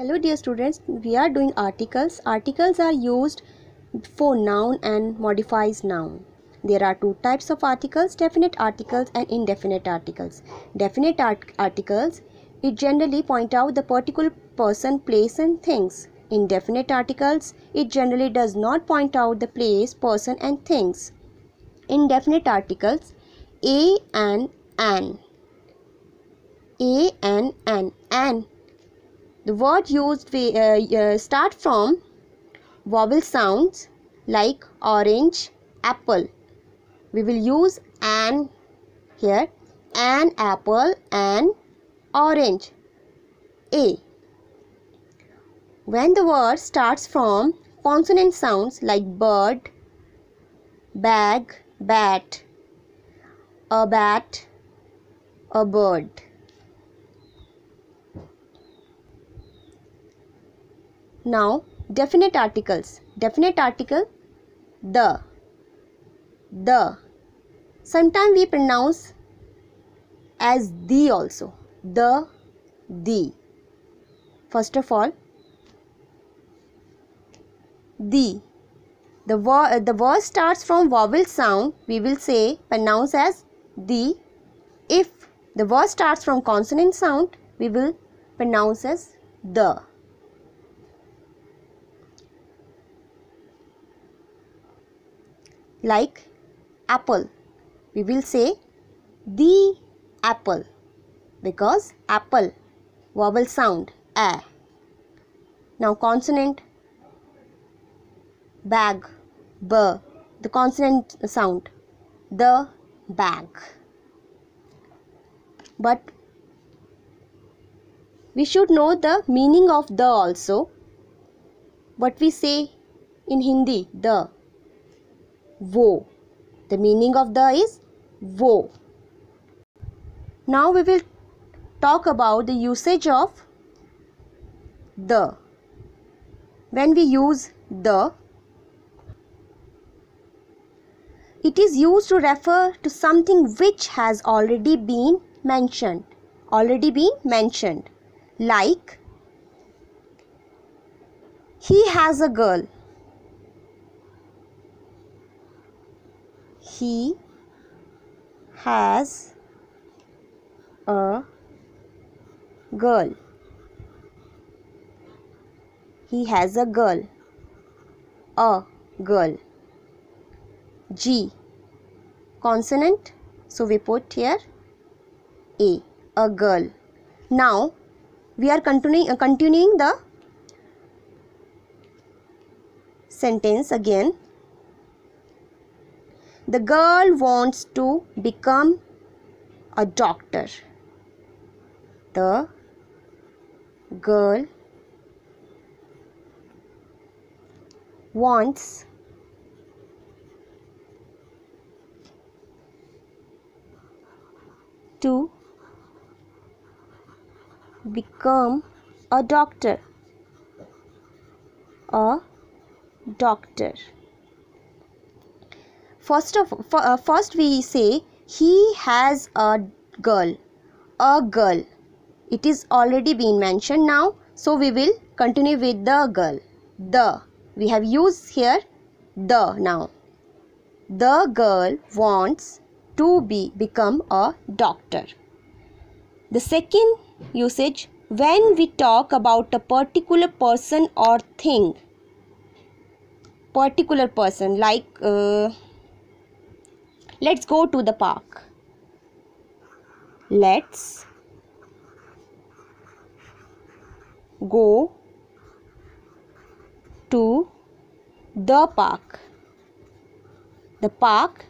Hello dear students, we are doing articles. Articles are used for noun and modifies noun. There are two types of articles, definite articles and indefinite articles. Definite articles, it generally point out the particular person, place and things. Indefinite articles, it generally does not point out the place, person and things. Indefinite articles, a and an. A and an. The word used start from vowel sounds like orange, apple. We will use an here. An apple, an orange. A. When the word starts from consonant sounds like bird, bag, bat, a bird. Now, definite articles. Definite article, the. Sometimes we pronounce as the also. The. First of all, the. The word starts from vowel sound. We will say pronounce as the. If the word starts from consonant sound, we will pronounce as the. Like apple, we will say the apple because apple vowel sound a. Now consonant bag, b, the consonant sound the bag. But we should know the meaning of the also. What we say in Hindi, the. Wo. The meaning of the is wo. Now we will talk about the usage of the. When we use the, it is used to refer to something which has already been mentioned. Like, he has a girl. He has a girl. He has a girl. A girl. G. Consonant. So we put here a girl. Now we are continuing the sentence again. The girl wants to become a doctor. The girl wants to become a doctor. First we say he has a girl. It is already been mentioned now, so we will continue with the girl. The. We have used here the now. The girl wants to become a doctor. The second usage, when we talk about a particular person or thing. Particular person, like let's go to the park. Let's go to the park. The park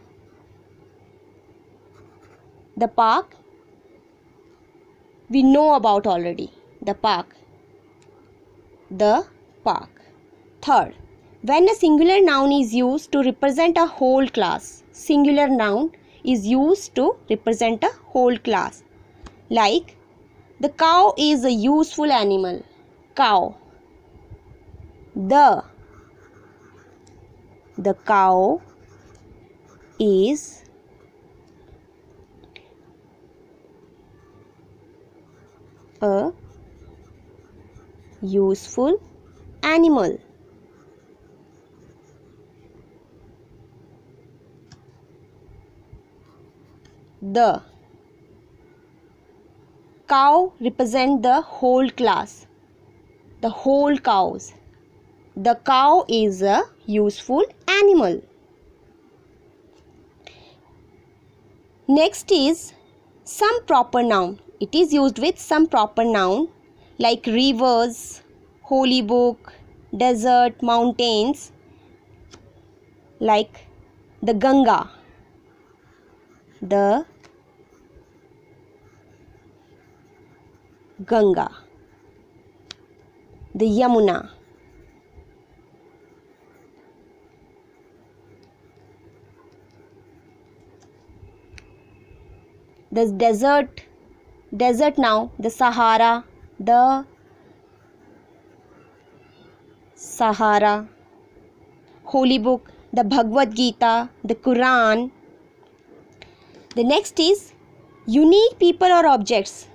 we know about already. The park. Third, when a singular noun is used to represent a whole class. Singular noun is used to represent a whole class. Like, the cow is a useful animal. Cow. The cow is a useful animal. The cow represent the whole class, the whole cows. The cow is a useful animal. Next is some proper noun. It is used with some proper noun like rivers, holy book, desert, mountains, like the Ganga. The Ganga, the Yamuna, the desert now, the Sahara, holy book, the Bhagavad Gita, the Quran. The next is unique people or objects.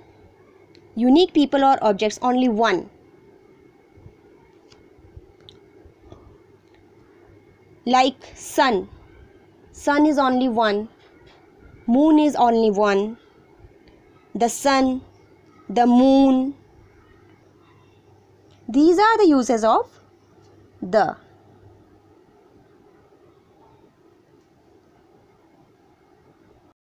Unique people or objects, only one. Like sun. Sun is only one. Moon is only one. The sun, the moon. These are the uses of the.